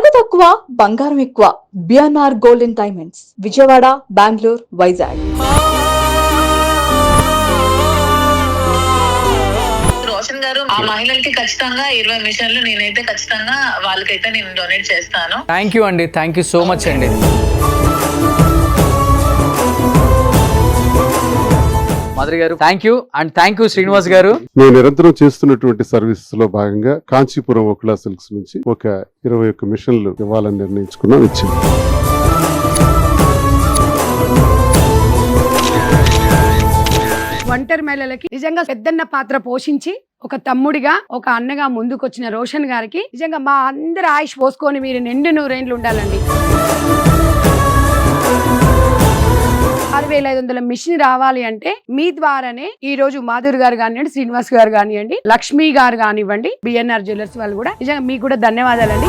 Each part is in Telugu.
తరుగు తక్కువ బంగారం ఎక్కువ. BNR golden diamonds, Vijayawada, Bengaluru, Vizag. Roshan గారు ఆ మహిళలకి ఖచ్చితంగా 20 మిషన్లు నేనైతే ఖచ్చితంగా వాళ్ళకైతే నేను డొనేట్ చేస్తాను. థ్యాంక్ యూ అండి, థ్యాంక్ యూ సో మచ్ అండి. మాధురి గారు thank you, and thank you Srinivas గారు. నేను నిరంతరం చేస్తున్నటువంటి సర్వీస్ లో భాగంగా కాంచీపురం ఒకలా సిల్క్స్ నుంచి ఒక 21 మిషన్లు ఇవ్వాలని నిర్ణయించుకున్నాం, ఇచ్చింది. ఒంటరి మహిళలకి నిజంగా పెద్దన్న పాత్ర పోషించి ఒక తమ్ముడిగా ఒక అన్నగా ముందుకొచ్చిన రోషన్ గారికి నిజంగా మా అందరి ఆయుష్ పోసుకొని మీరు నిండు 100 ఉండాలండి. 6500 మిషన్ రావాలి అంటే మీ ద్వారానే ఈ రోజు మాధురి గారు కానివ్వండి, శ్రీనివాస్ గారు కానివ్వండి, లక్ష్మి గారు కానివ్వండి, బిఎన్ఆర్ జ్యువెలర్స్ వాళ్ళు కూడా నిజంగా మీకు కూడా ధన్యవాదాలండి.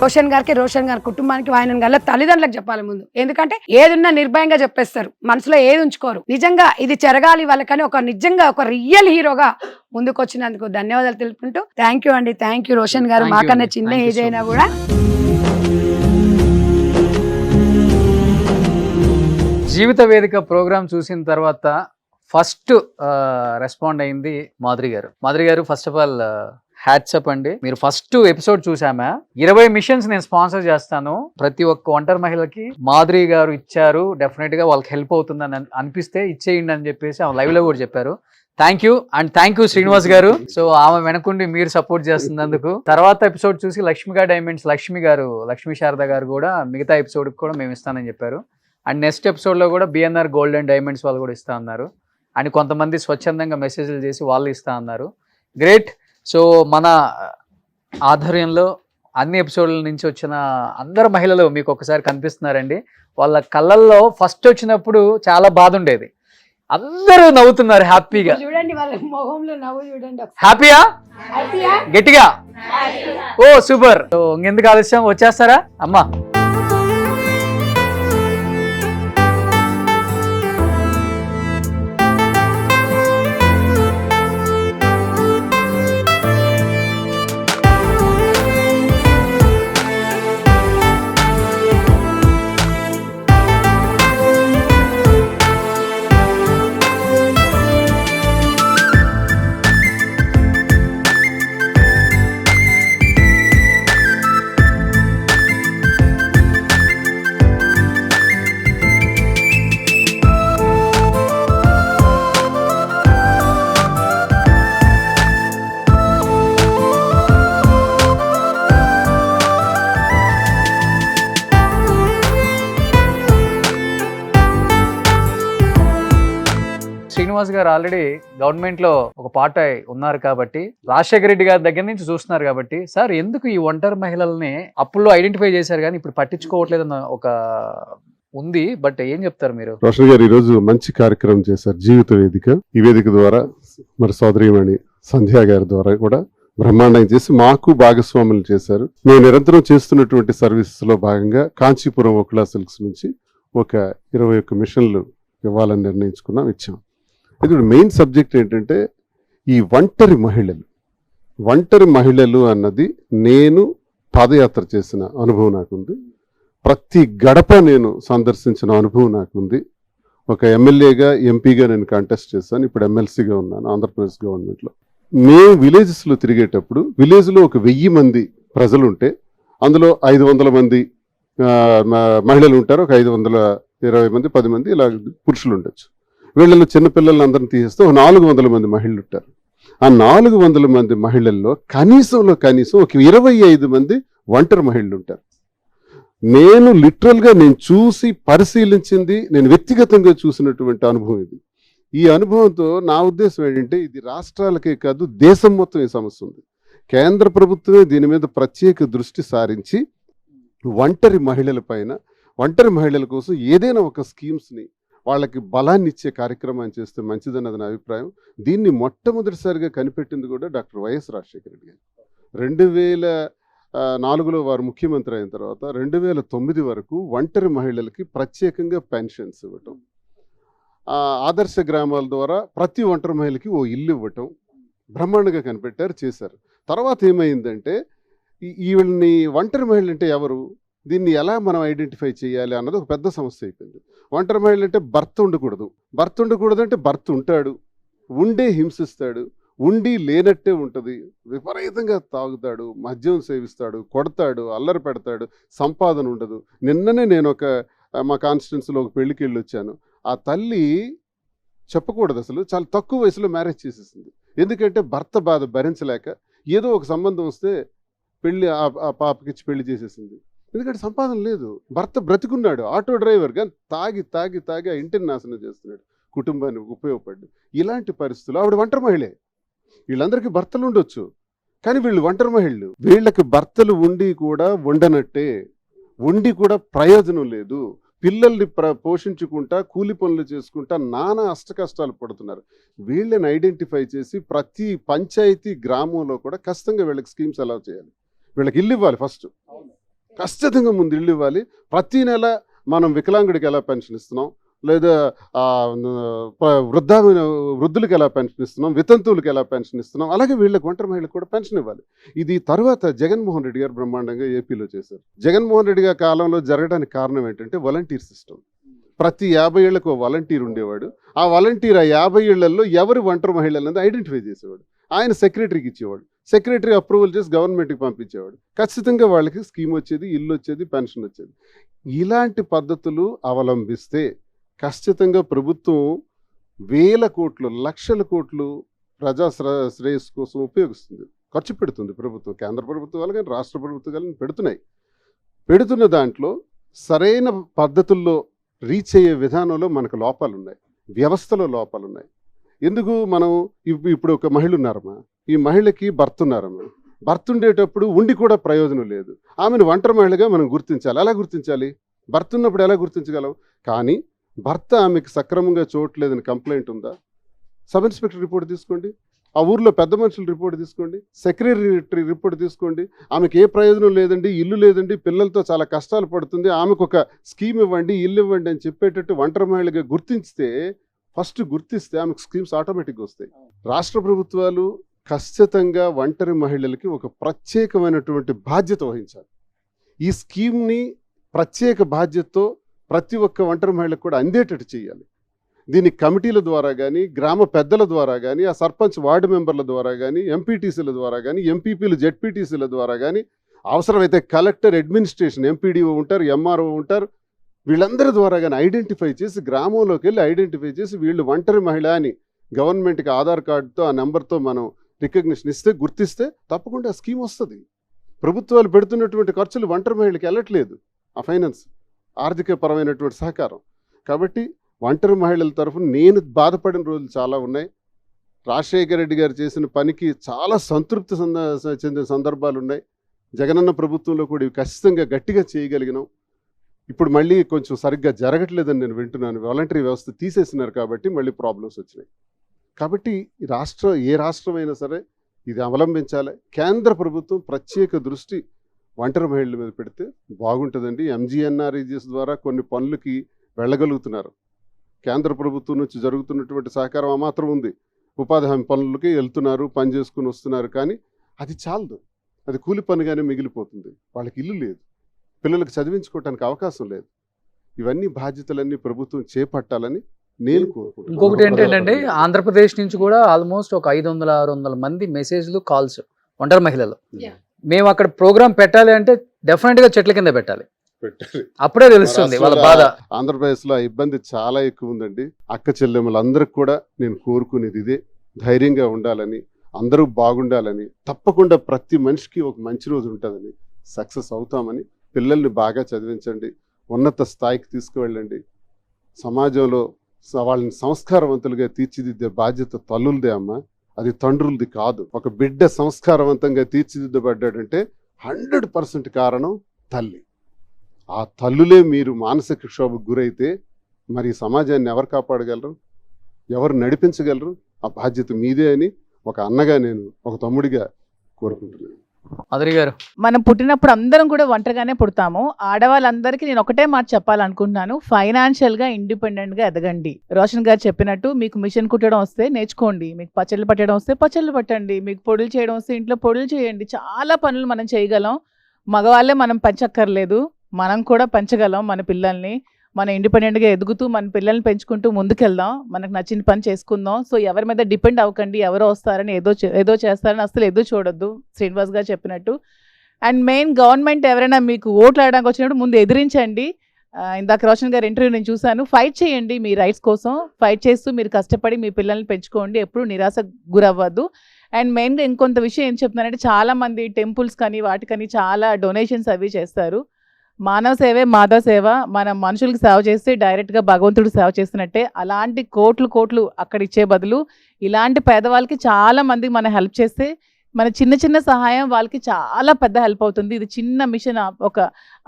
రోషన్ గారి కుటుంబానికి ఆయన గల తల్లిదండ్రులకు చెప్పాలి ముందు, ఎందుకంటే ఏదున్నా నిర్భయంగా చెప్పేస్తారు, మనసులో ఏది ఉంచుకోరు. నిజంగా ఇది జరగాలి వాళ్ళకని నిజంగా ఒక రియల్ హీరోగా ముందుకు వచ్చినందుకు ధన్యవాదాలు తెలుపుకుంటూ థ్యాంక్ యూ అండి. థ్యాంక్ యూ రోషన్ గారు. మాకన్నా చిన్న ఏజ్ అయినా కూడా జీవిత వేదిక ప్రోగ్రామ్ చూసిన తర్వాత ఫస్ట్ రెస్పాండ్ అయింది మాధురి గారు. ఫస్ట్ ఆఫ్ ఆల్ హ్యాట్సప్ అండి. మీరు ఫస్ట్ ఎపిసోడ్ చూసామా, 20 మిషన్స్ నేను స్పాన్సర్ చేస్తాను, ప్రతి ఒక్క ఒంటరి మహిళకి మాధురి గారు ఇచ్చారు, డెఫినెట్ గా వాళ్ళకి హెల్ప్ అవుతుందని అనిపిస్తే ఇచ్చేయండి అని చెప్పేసి ఆమె లైవ్ లో కూడా చెప్పారు. Thank you, and thank you Srinivas గారు. సో ఆమె వెనకుండి మీరు సపోర్ట్ చేస్తున్నందుకు. తర్వాత ఎపిసోడ్ చూసి లక్ష్మిగా డైమండ్స్ లక్ష్మీ శారద గారు కూడా మిగతా ఎపిసోడ్ కూడా మేము ఇస్తానని చెప్పారు. అండ్ నెక్స్ట్ ఎపిసోడ్ లో కూడా బిఎన్ఆర్ గోల్డెన్ డైమండ్స్ వాళ్ళు కూడా ఇస్తా అన్నారు. అండ్ కొంతమంది స్వచ్ఛందంగా మెసేజ్లు చేసి వాళ్ళు ఇస్తా అన్నారు. గ్రేట్. సో మన ఆధ్వర్యంలో అన్ని ఎపిసోడ్ల నుంచి వచ్చిన అందరు మహిళలు మీకు ఒకసారి కనిపిస్తున్నారండి. వాళ్ళ కళ్ళల్లో ఫస్ట్ వచ్చినప్పుడు చాలా బాధ ఉండేది, అందరూ నవ్వుతున్నారు హ్యాపీగా. చూడండి వాళ్ళ మొహంలో నవ్వు చూడండి. హ్యాపీయా? గట్టిగా ఓ సూపర్. సో ఇంకెందుకు ఆలస్యం, వచ్చేస్తారా అమ్మా? శ్రీనివాస్ గారు ఆల్రెడీ గవర్నమెంట్ లో ఒక పార్ట్ ఉన్నారు కాబట్టి, రాజశేఖర రెడ్డి గారి దగ్గర నుంచి చూస్తున్నారు కాబట్టి, సార్ ఎందుకు ఈ ఒంటరి మహిళల్ని అప్పుల్లో ఐడెంటిఫై చేశారు కానీ ఇప్పుడు పట్టించుకోవట్లేదన్న ఒక ఉంది, బట్ ఏం చెప్తారు మీరు? రోషన్ గారు ఈ రోజు మంచి కార్యక్రమం చేశారు, జీవిత వేదిక. ఈ వేదిక ద్వారా మరి సోదరీమణి సంధ్యా గారి ద్వారా కూడా బ్రహ్మాండంగా చేసి మాకు భాగస్వాములు చేశారు. మేము నిరంతరం చేస్తున్నటువంటి సర్వీసెస్ లో భాగంగా కాంచీపురం ఒకలా సిల్క్స్ నుంచి ఒక 21 మిషన్లు ఇవ్వాలని నిర్ణయించుకున్నాం, ఇచ్చాం. ఇది మెయిన్ సబ్జెక్ట్ ఏంటంటే ఈ ఒంటరి మహిళలు అన్నది నేను పాదయాత్ర చేసిన అనుభవం నాకుంది, ప్రతి గడప నేను సందర్శించిన అనుభవం నాకుంది. ఒక ఎమ్మెల్యేగా ఎంపీగా నేను కంటెస్ట్ చేశాను, ఇప్పుడు ఎమ్మెల్సీగా ఉన్నాను ఆంధ్రప్రదేశ్ గవర్నమెంట్లో. మేము విలేజెస్లో తిరిగేటప్పుడు విలేజ్లో ఒక 1000 మంది ప్రజలు ఉంటే అందులో 500 మంది మహిళలు ఉంటారు, ఒక 520 మంది 10 మంది ఇలా పురుషులు ఉండొచ్చు. వీళ్ళలో చిన్నపిల్లల్ని అందరిని తీసేస్తే 400 మంది మహిళలు ఉంటారు. ఆ 400 మంది మహిళల్లో కనీసం ఒక 25 మంది ఒంటరి మహిళలు ఉంటారు. నేను లిటరల్గా నేను చూసి పరిశీలించింది, నేను వ్యక్తిగతంగా చూసినటువంటి అనుభవం ఇది. ఈ అనుభవంతో నా ఉద్దేశం ఏంటంటే ఇది రాష్ట్రాలకే కాదు దేశం మొత్తం ఈ సమస్య ఉంది. కేంద్ర ప్రభుత్వమే దీని మీద ప్రత్యేక దృష్టి సారించి ఒంటరి మహిళల కోసం ఏదైనా ఒక స్కీమ్స్ని వాళ్ళకి బలాన్ని ఇచ్చే కార్యక్రమాన్ని చేస్తే మంచిదన్నది నా అభిప్రాయం. దీన్ని మొట్టమొదటిసారిగా కనిపెట్టింది కూడా డాక్టర్ వైఎస్ రాజశేఖర రెడ్డి గారు. 2004లో వారు ముఖ్యమంత్రి అయిన తర్వాత 2009 వరకు ఒంటరి మహిళలకి ప్రత్యేకంగా పెన్షన్స్ ఇవ్వటం, ఆదర్శ గ్రామాల ద్వారా ప్రతి ఒంటరి మహిళకి ఓ ఇల్లు ఇవ్వటం బ్రహ్మాండంగా కనిపెట్టారు, చేశారు. తర్వాత ఏమైందంటే వీళ్ళని ఒంటరి మహిళలు అంటే ఎవరు, దీన్ని ఎలా మనం ఐడెంటిఫై చేయాలి అన్నది ఒక పెద్ద సమస్య అయిపోయింది. ఒంటరి మహిళలు అంటే భర్త ఉండకూడదు అంటే భర్త ఉంటాడు, ఉండే హింసిస్తాడు, ఉండి లేనట్టే ఉంటుంది, విపరీతంగా తాగుతాడు, మద్యం సేవిస్తాడు, కొడతాడు, అల్లరి పెడతాడు, సంపాదన ఉండదు. నిన్ననే నేను మా కాన్స్టిట్యున్సీలో ఒక పెళ్లికి వెళ్ళి వచ్చాను. ఆ తల్లి చెప్పకూడదు, అసలు చాలా తక్కువ వయసులో మ్యారేజ్ చేసేసింది. ఎందుకంటే భర్త బాధ భరించలేక ఏదో ఒక సంబంధం వస్తే పెళ్లి ఆ పాపకిచ్చి పెళ్లి చేసేసింది. ఎందుకంటే సంపాదన లేదు, భర్త బ్రతికున్నాడు, ఆటో డ్రైవర్, కానీ తాగి ఆ ఇంటిని నాశనం చేస్తున్నాడు, కుటుంబానికి ఉపయోగపడ్డు. ఇలాంటి పరిస్థితులు ఆవిడ ఒంటరి మహిళే. వీళ్ళందరికీ భర్తలు ఉండొచ్చు, కానీ వీళ్ళు ఒంటరి మహిళలు. వీళ్ళకి భర్తలు ఉండి కూడా ఉండనట్టే, ఉండి కూడా ప్రయోజనం లేదు. పిల్లల్ని పోషించుకుంటా, కూలి పనులు చేసుకుంటా నానా అష్టకష్టాలు పడుతున్నారు. వీళ్ళని ఐడెంటిఫై చేసి ప్రతి పంచాయతీ గ్రామంలో కూడా ఖచ్చితంగా వీళ్ళకి స్కీమ్స్ అలౌ చేయాలి. వీళ్ళకి ఇల్లు ఇవ్వాలి, ఫస్ట్ ఖచ్చితంగా ముందు ఇల్లు ఇవ్వాలి. ప్రతి నెల మనం వికలాంగుడికి ఎలా పెన్షన్ ఇస్తున్నాం, లేదా వృద్ధులకు ఎలా పెన్షన్ ఇస్తున్నాం, వితంతువులకు ఎలా పెన్షన్ ఇస్తున్నాం, అలాగే వీళ్ళకి ఒంటరి మహిళలకు కూడా పెన్షన్ ఇవ్వాలి. ఇది తర్వాత జగన్మోహన్ రెడ్డి గారు బ్రహ్మాండంగా ఏపీలో చేశారు. జగన్మోహన్ రెడ్డి గారి కాలంలో జరగడానికి కారణం ఏంటంటే వాలంటీర్ సిస్టమ్. ప్రతి 50 ఏళ్లకు వాలంటీర్ ఉండేవాడు. ఆ వాలంటీర్ ఆ 50 ఏళ్లలో ఎవరు ఒంటరి మహిళలు అనేది ఐడెంటిఫై చేసేవాడు. ఆయన సెక్రటరీకి ఇచ్చేవాడు, సెక్రటరీ అప్రూవల్ చేసి గవర్నమెంట్కి పంపించేవాడు. ఖచ్చితంగా వాళ్ళకి స్కీమ్ వచ్చేది, ఇల్లు వచ్చేది, పెన్షన్ వచ్చేది. ఇలాంటి పద్ధతులు అవలంబిస్తే ఖచ్చితంగా ప్రభుత్వం వేల కోట్లు, లక్షల కోట్లు ప్రజా శ్రేయస్సు కోసం ఉపయోగిస్తుంది, ఖర్చు పెడుతుంది ప్రభుత్వం. కేంద్ర ప్రభుత్వాలు కానీ రాష్ట్ర ప్రభుత్వాలు కానీ పెడుతున్న దాంట్లో సరైన పద్ధతుల్లో రీచ్ అయ్యే విధానంలో మనకు లోపాలు ఉన్నాయి, వ్యవస్థలో లోపాలు ఉన్నాయి. ఎందుకు మనం ఇప్పుడు ఒక మహిళ ఉన్నారమ్మా, ఈ మహిళకి భర్త ఉన్నారమ్మా, భర్త ఉండేటప్పుడు ఉండి కూడా ప్రయోజనం లేదు. ఆమెను ఒంటరి మహిళగా మనం గుర్తించాలి. ఎలా గుర్తించాలి? భర్త ఉన్నప్పుడు ఎలా గుర్తించగలం? కానీ భర్త ఆమెకు సక్రమంగా చూడట్లేదని కంప్లైంట్ ఉందా, సబ్ ఇన్స్పెక్టర్ రిపోర్ట్ తీసుకోండి, ఆ ఊర్లో పెద్ద మనుషుల రిపోర్ట్ తీసుకోండి, సెక్రటరీ రిపోర్ట్ తీసుకోండి. ఆమెకు ఏ ప్రయోజనం లేదండి, ఇల్లు లేదండి, పిల్లలతో చాలా కష్టాలు పడుతుంది, ఆమెకు ఒక స్కీమ్ ఇవ్వండి, ఇల్లు ఇవ్వండి అని చెప్పేటట్టు ఒంటరి మహిళగా గుర్తిస్తే ఆమెకు స్కీమ్స్ ఆటోమేటిక్గా వస్తాయి. రాష్ట్ర ప్రభుత్వాలు ఖచ్చితంగా ఒంటరి మహిళలకి ఒక ప్రత్యేకమైనటువంటి బాధ్యత వహించాలి. ఈ స్కీమ్ని ప్రత్యేక బాధ్యతతో ప్రతి ఒక్క ఒంటరి మహిళకు కూడా అందేటట్టు చేయాలి. దీన్ని కమిటీల ద్వారా కానీ, గ్రామ పెద్దల ద్వారా కానీ, ఆ సర్పంచ్ వార్డు మెంబర్ల ద్వారా కానీ, ఎంపీటీసీల ద్వారా కానీ, ఎంపీపీలు జెడ్పీటీసీల ద్వారా కానీ, అవసరమైతే కలెక్టర్, అడ్మినిస్ట్రేషన్, ఎంపీడీఓ ఉంటారు, ఎంఆర్ఓ ఉంటారు, వీళ్ళందరి ద్వారా కానీ ఐడెంటిఫై చేసి, గ్రామంలోకి వెళ్ళి ఐడెంటిఫై చేసి వీళ్ళు ఒంటరి మహిళ అని గవర్నమెంట్కి ఆధార్ కార్డుతో ఆ నెంబర్తో మనం రికగ్నిషన్ ఇస్తే, గుర్తిస్తే తప్పకుండా ఆ స్కీమ్ వస్తుంది. ప్రభుత్వాలు పెడుతున్నటువంటి ఖర్చులు ఒంటరి మహిళకి వెళ్ళట్లేదు, ఆ ఫైనాన్స్ ఆర్థిక పరమైనటువంటి సహకారం. కాబట్టి ఒంటరి మహిళల తరఫున నేను బాధపడిన రోజులు చాలా ఉన్నాయి. రాజశేఖర రెడ్డి గారు చేసిన పనికి చాలా సంతృప్తి చెందిన సందర్భాలు ఉన్నాయి. జగనన్న ప్రభుత్వంలో కూడా ఇవి ఖచ్చితంగా గట్టిగా చేయగలిగినాం. ఇప్పుడు మళ్ళీ కొంచెం సరిగ్గా జరగట్లేదని నేను వింటున్నాను. వాలంటరీ వ్యవస్థ తీసేసినారు కాబట్టి మళ్ళీ ప్రాబ్లమ్స్ వచ్చినాయి. కాబట్టి ఏ రాష్ట్రమైనా సరే ఇది అవలంబించాలి. కేంద్ర ప్రభుత్వం ప్రత్యేక దృష్టి ఒంటరి మహిళల మీద పెడితే బాగుంటుందండి. ఎంజీఎన్ఆర్ఈజీఎస్ ద్వారా కొన్ని పనులకి వెళ్ళగలుగుతున్నారు. కేంద్ర ప్రభుత్వం నుంచి జరుగుతున్నటువంటి సహకారం ఆ మాత్రం ఉంది. ఉపాధి హామీ పనులకి వెళ్తున్నారు, పని చేసుకుని వస్తున్నారు. కానీ అది చాలదు, అది కూలి పనిగానే మిగిలిపోతుంది. వాళ్ళకి ఇల్లు లేదు, పిల్లలకు చదివించుకోవడానికి అవకాశం లేదు. ఇవన్నీ బాధ్యతలన్నీ ప్రభుత్వం చేపట్టాలని నేను కోరుకుంటున్నాను. ఇంకొకటి ఏంటంటే ఆంధ్రప్రదేశ్ నుంచి కూడా ఆల్మోస్ట్ ఒక 500-600 మంది మెసేజ్లు, కాల్స్ ఒంటరి మహిళలు. మేము అక్కడ ప్రోగ్రామ్ పెట్టాలి అంటే డెఫినెట్ గా చెట్ల కింద పెట్టాలి, అప్పుడే తెలుస్తుంది వాళ్ళ బాధ. ఆంధ్రప్రదేశ్ లో ఇబ్బంది చాలా ఎక్కువ ఉందండి. అక్క చెల్లెమ్మలందరికి కూడా నేను కోరుకునేది ఇదే, ధైర్యంగా ఉండాలని, అందరూ బాగుండాలని, తప్పకుండా ప్రతి మనిషికి ఒక మంచి రోజు ఉంటుందని, సక్సెస్ అవుతామని. పిల్లల్ని బాగా చదివించండి, ఉన్నత స్థాయికి తీసుకువెళ్ళండి. సమాజంలో వాళ్ళని సంస్కారవంతులుగా తీర్చిదిద్దే బాధ్యత తల్లులదే అమ్మ, అది తండ్రులది కాదు. ఒక బిడ్డ సంస్కారవంతంగా తీర్చిదిద్దబడ్డాడంటే 100% కారణం తల్లి. ఆ తల్లులే మీరు మానసిక క్షోభకు గురైతే మరి సమాజాన్ని ఎవరు కాపాడగలరు, ఎవరు నడిపించగలరు? ఆ బాధ్యత మీదే అని ఒక అన్నగా, నేను ఒక తమ్ముడిగా కోరుకుంటున్నాను. మాధురి గారు. మనం పుట్టినప్పుడు అందరం కూడా ఒంటరిగానే పుడతాము. ఆడవాళ్ళందరికీ నేను ఒకటే మాట చెప్పాలనుకుంటున్నాను, ఫైనాన్షియల్ గా ఇండిపెండెంట్ గా ఎదగండి. రోషన్ గారు చెప్పినట్టు మీకు మిషన్ కుట్టడం వస్తే నేర్చుకోండి, మీకు పచ్చళ్ళు పట్టడం వస్తే పచ్చళ్ళు పట్టండి, మీకు పొడులు చేయడం వస్తే ఇంట్లో పొడులు చేయండి. చాలా పనులు మనం చేయగలం. మగవాళ్ళే మనం పెంచక్కర్లేదు, మనం కూడా పెంచగలం మన పిల్లల్ని. మనం ఇండిపెండెంట్గా ఎదుగుతూ మన పిల్లల్ని పెంచుకుంటూ ముందుకెళ్దాం, మనకు నచ్చిన పని చేసుకుందాం. సో ఎవరి మీద డిపెండ్ అవ్వకండి, ఎవరో వస్తారని ఏదో చేస్తారని అసలు ఎదురు చూడొద్దు, శ్రీనివాస్ గారు చెప్పినట్టు. అండ్ మెయిన్ గవర్నమెంట్ ఎవరైనా మీకు ఓట్లు ఆడడానికి వచ్చినప్పుడు ముందు ఎదిరించండి. ఇందాక రోషన్ గారు ఇంటర్వ్యూ నేను చూశాను, ఫైట్ చేయండి మీ రైట్స్ కోసం. ఫైట్ చేస్తూ మీరు కష్టపడి మీ పిల్లల్ని పెంచుకోండి, ఎప్పుడు నిరాశ గురవ్వద్దు. అండ్ మెయిన్గా ఇంకొంత విషయం ఏం చెప్తున్నానంటే, చాలామంది టెంపుల్స్ కానీ వాటికని చాలా డొనేషన్స్ అవి చేస్తారు. మానవ సేవే మాధవ సేవ. మనం మనుషులకు సేవ చేస్తే డైరెక్ట్గా భగవంతుడు సేవ చేస్తున్నట్టే. అలాంటి కోట్లు అక్కడ ఇచ్చే బదులు ఇలాంటి పేదవాళ్ళకి చాలా మందికి మనం హెల్ప్ చేస్తే మన చిన్న సహాయం వాళ్ళకి చాలా పెద్ద హెల్ప్ అవుతుంది. ఇది చిన్న మిషన్, ఒక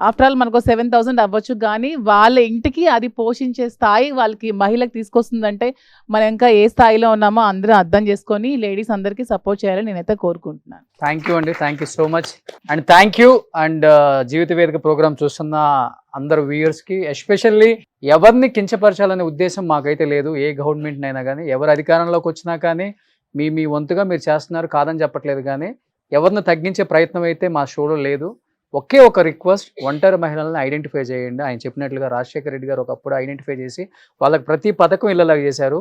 ఆఫ్టర్ ఆల్ మనకు 7,000 అవ్వచ్చు, కానీ వాళ్ళ ఇంటికి అది పోషించే స్థాయి వాళ్ళకి మహిళకి తీసుకొస్తుందంటే మనం ఇంకా ఏ స్థాయిలో ఉన్నామో అందరూ అర్థం చేసుకొని లేడీస్ అందరికీ సపోర్ట్ చేయాలని నేనైతే కోరుకుంటున్నాను. థ్యాంక్ యూ అండి, thank you so much. And thank you. And Jeevitha Vedika programme చూస్తున్న అందరు వ్యూయర్స్కి, ఎస్పెషల్లీ ఎవరిని కించపరచాలనే ఉద్దేశం మాకైతే లేదు. ఏ గవర్నమెంట్ అయినా కానీ, ఎవరు అధికారంలోకి వచ్చినా కానీ మీ వంతుగా మీరు చేస్తున్నారు, కాదని చెప్పట్లేదు. కానీ ఎవరిని తగ్గించే ప్రయత్నం అయితే మా షోలో లేదు. ఒకే ఒక రిక్వెస్ట్, ఒంటరి మహిళలను ఐడెంటిఫై చేయండి. ఆయన చెప్పినట్లుగా రాజశేఖర రెడ్డి గారు ఒకప్పుడు ఐడెంటిఫై చేసి వాళ్ళకి ప్రతి పథకం ఇళ్ళలాగా చేశారు.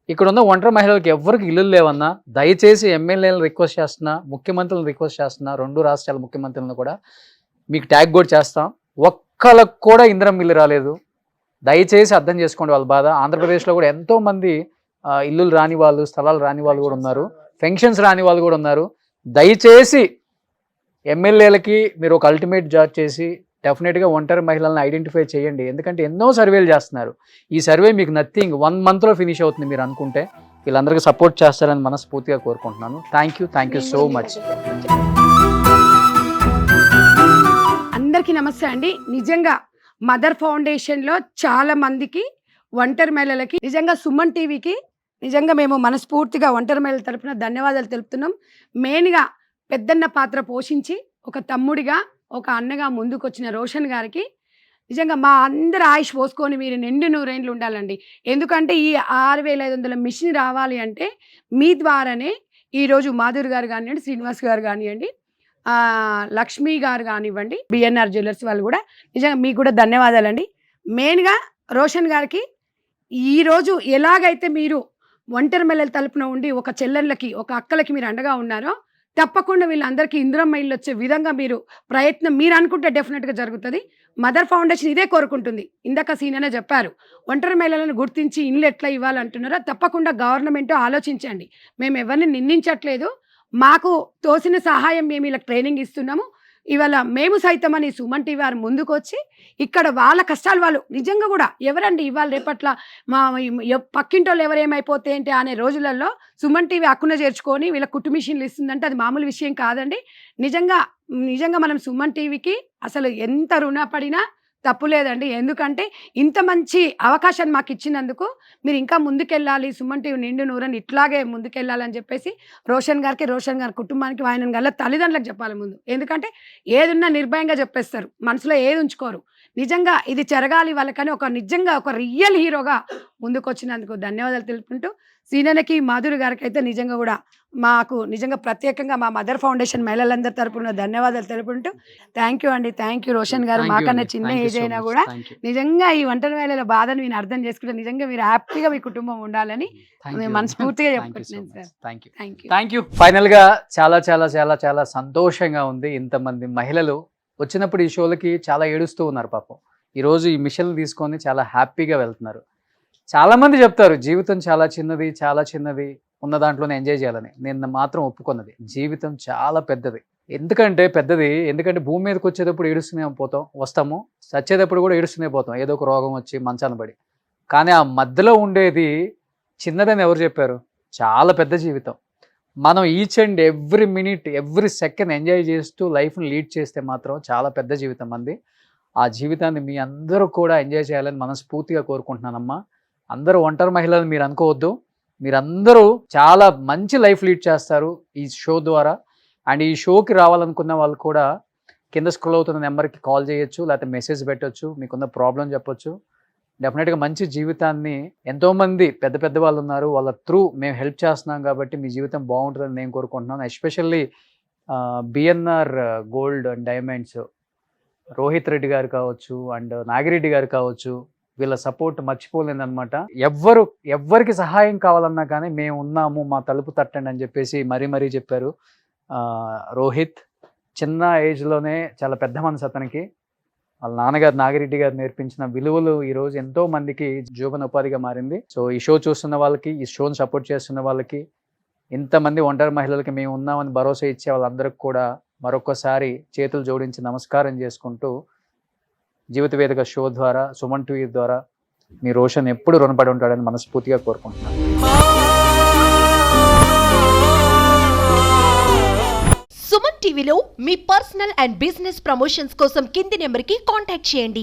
ఇక్కడ ఉన్న ఒంటరి మహిళలకు ఎవరికి ఇల్లు లేవన్నా దయచేసి ఎమ్మెల్యేలను రిక్వెస్ట్ చేస్తున్నా, ముఖ్యమంత్రులను రిక్వెస్ట్ చేస్తున్నా, 2 రాష్ట్రాల ముఖ్యమంత్రులను కూడా మీకు ట్యాగ్ కూడా చేస్తాం. ఒక్కళ్ళకు కూడా ఇందిరమ్మ ఇల్లు రాలేదు. దయచేసి అర్థం చేసుకోండి వాళ్ళ బాధ. ఆంధ్రప్రదేశ్లో కూడా ఎంతోమంది ఇల్లులు రాని వాళ్ళు, స్థలాలు రాని వాళ్ళు కూడా ఉన్నారు, పెన్షన్స్ రాని వాళ్ళు కూడా ఉన్నారు. దయచేసి ఎమ్మెల్యేలకి మీరు ఒక అల్టిమేట్ జాబ్ చేసి డెఫినెట్గా ఒంటరి మహిళలను ఐడెంటిఫై చేయండి. ఎందుకంటే ఎన్నో సర్వేలు చేస్తున్నారు. ఈ సర్వే మీకు నథింగ్ 1 monthలో ఫినిష్ అవుతుంది మీరు అనుకుంటే. వీళ్ళందరికీ సపోర్ట్ చేస్తారని మనస్ఫూర్తిగా కోరుకుంటున్నాను. Thank you so much. అందరికీ నమస్తే అండి. నిజంగా మదర్ ఫౌండేషన్లో చాలా మందికి ఒంటరి మహిళలకి నిజంగా సుమన్ టీవీకి నిజంగా మేము మనస్ఫూర్తిగా ఒంటరి మహిళల తరపున ధన్యవాదాలు తెలుపుతున్నాం. మెయిన్గా పెద్దన్న పాత్ర పోషించి ఒక తమ్ముడిగా, ఒక అన్నగా ముందుకొచ్చిన రోషన్ గారికి నిజంగా మా అందరి ఆయుష్ పోసుకొని మీరు నిండు 100 ఏళ్ళు ఉండాలండి. ఎందుకంటే ఈ 6,500 మిషన్ రావాలి అంటే మీ ద్వారానే ఈరోజు మాధురి గారు కానివ్వండి, శ్రీనివాస్ గారు కానివ్వండి, లక్ష్మి గారు కానివ్వండి, బిఎన్ఆర్ జ్యువెలర్స్ వాళ్ళు కూడా నిజంగా మీకు కూడా ధన్యవాదాలండి. మెయిన్గా రోషన్ గారికి ఈరోజు ఎలాగైతే మీరు ఒంటరి మహిళల తరపున ఉండి ఒక చెల్లెళ్ళకి, ఒక అక్కలకి మీరు అండగా ఉన్నారో, తప్పకుండా వీళ్ళందరికీ ఇందిరమ్మ ఇల్లు వచ్చే విధంగా మీరు ప్రయత్నం మీరు అనుకుంటే డెఫినెట్గా జరుగుతుంది. మదర్ ఫౌండేషన్ ఇదే కోరుకుంటుంది. ఇందాక సీనియర్నే చెప్పారు, ఒంటరి మహిళలను గుర్తించి ఇల్లు ఎట్లా ఇవ్వాలంటున్నారో తప్పకుండా గవర్నమెంట్ ఆలోచించండి. మేము ఎవరిని నిందించట్లేదు, మాకు తోసిన సహాయం మేము ఇలా ట్రైనింగ్ ఇస్తున్నాము. ఇవాళ మేము సైతం అని సుమన్ టీవీ వారు ముందుకు వచ్చి ఇక్కడ వాళ్ళ కష్టాలు వాళ్ళు నిజంగా కూడా ఎవరండి ఇవాళ రేపట్ల మా పక్కింటోళ్ళు ఎవరేమైపోతే ఏంటి అనే రోజులలో సుమన్ టీవీ హక్కున చేర్చుకొని వీళ్ళ కుట్టు మిషన్లు ఇస్తుందంటే అది మామూలు విషయం కాదండి. నిజంగా మనం సుమన్ టీవీకి అసలు ఎంత రుణపడినా తప్పు లేదండి. ఎందుకంటే ఇంత మంచి అవకాశాన్ని మాకు ఇచ్చినందుకు మీరు ఇంకా ముందుకెళ్ళాలి, సుమన్ టీవీ నిండు 100 ఇట్లాగే ముందుకెళ్ళాలని చెప్పేసి రోషన్ గారి కుటుంబానికి, ఆయన గల తల్లిదండ్రులకు చెప్పాలి ముందు. ఎందుకంటే ఏదున్నా నిర్భయంగా చెప్పేస్తారు, మనసులో ఏది ఉంచుకోరు. నిజంగా ఇది జరగాలి వాళ్ళకని నిజంగా ఒక రియల్ హీరోగా ముందుకొచ్చినందుకు ధన్యవాదాలు తెలుపుకుంటూ, సీనియర్కి మాధురి గారికి అయితే నిజంగా కూడా మాకు నిజంగా ప్రత్యేకంగా మా మదర్ ఫౌండేషన్ మహిళలందరి తరపున ధన్యవాదాలు తెలుపుకుంటూ థ్యాంక్ యూ అండి. థ్యాంక్ యూ రోషన్ గారు. మాకన్నా చిన్న ఏజ్ అయినా కూడా నిజంగా ఈ ఒంటరి మహిళల బాధను మీరు అర్థం చేసుకుంటే నిజంగా మీరు హ్యాపీగా మీ కుటుంబం ఉండాలని మనస్ఫూర్తిగా చెప్పుకుంటున్నాను సార్. Thank you. ఫైనల్ గా చాలా చాలా చాలా చాలా సంతోషంగా ఉంది. ఇంతమంది మహిళలు వచ్చినప్పుడు ఈ షోలకి చాలా ఏడుస్తూ ఉన్నారు పాపం. ఈరోజు ఈ మిషన్లు తీసుకొని చాలా హ్యాపీగా వెళ్తున్నారు. చాలా మంది చెప్తారు జీవితం చాలా చిన్నది, ఉన్న దాంట్లోనే ఎంజాయ్ చేయాలని. నేను మాత్రం ఒప్పుకున్నది, జీవితం చాలా పెద్దది. ఎందుకంటే భూమి మీదకి వచ్చేటప్పుడు ఏడుస్తూనే వస్తాము, చచ్చేటప్పుడు కూడా ఏడుస్తూనే పోతాం, ఏదో ఒక రోగం వచ్చి మంచాన పడి. కానీ ఆ మధ్యలో ఉండేది చిన్నదని ఎవరు చెప్పారు? చాలా పెద్ద జీవితం. మనం each and every minute, every second enjoy చేస్తూ లైఫ్ని లీడ్ చేస్తే మాత్రం చాలా పెద్ద జీవితం అంది. ఆ జీవితాన్ని మీ అందరూ కూడా ఎంజాయ్ చేయాలని మనస్ఫూర్తిగా కోరుకుంటున్నానమ్మా. అందరూ ఒంటరి మహిళలు మీరు అనుకోవద్దు, మీరందరూ చాలా మంచి లైఫ్ లీడ్ చేస్తారు ఈ షో ద్వారా. అండ్ ఈ షోకి రావాలనుకున్న వాళ్ళు కూడా కింద స్క్రోల్ అవుతున్న నెంబర్కి కాల్ చేయొచ్చు, లేకపోతే మెసేజ్ పెట్టొచ్చు, మీకున్న ప్రాబ్లం చెప్పొచ్చు. డెఫినెట్గా మంచి జీవితాన్ని, ఎంతోమంది పెద్ద పెద్ద వాళ్ళు ఉన్నారు, వాళ్ళ త్రూ మేము హెల్ప్ చేస్తున్నాం కాబట్టి మీ జీవితం బాగుంటుందని నేను కోరుకుంటున్నాను. Especially BNR gold and diamonds Rohit Reddy గారు కావచ్చు అండ్ నాగిరెడ్డి గారు కావచ్చు, వీళ్ళ సపోర్ట్ మర్చిపోలేదన్నమాట. ఎవ్వరికి సహాయం కావాలన్నా కానీ మేము ఉన్నాము, మా తలుపు తట్టండి అని చెప్పేసి మరీ చెప్పారు. రోహిత్ చిన్న ఏజ్లోనే చాలా పెద్ద మనసు అతనికి. వాళ్ళ నాన్నగారు నాగిరెడ్డి గారు నేర్పించిన విలువలు ఈరోజు ఎంతో మందికి జీవన ఉపాధిగా మారింది. సో ఈ షో చూస్తున్న వాళ్ళకి, ఈ షోని సపోర్ట్ చేస్తున్న వాళ్ళకి, ఇంతమంది ఒంటరి మహిళలకి మేము ఉన్నామని భరోసా ఇచ్చే వాళ్ళందరికీ కూడా మరొకసారి చేతులు జోడించి నమస్కారం చేసుకుంటూ, జీవిత వేదిక షో ద్వారా, సుమన్ టీవీ ద్వారా మీ రోషన్ ఎప్పుడు రుణపడి ఉంటాడని మనస్ఫూర్తిగా కోరుకుంటున్నాను. సుమన్ టీవీలో మీ పర్సనల్ అండ్ బిజినెస్ ప్రమోషన్స్ కోసం కింది నెంబర్కి కాంటాక్ట్ చేయండి.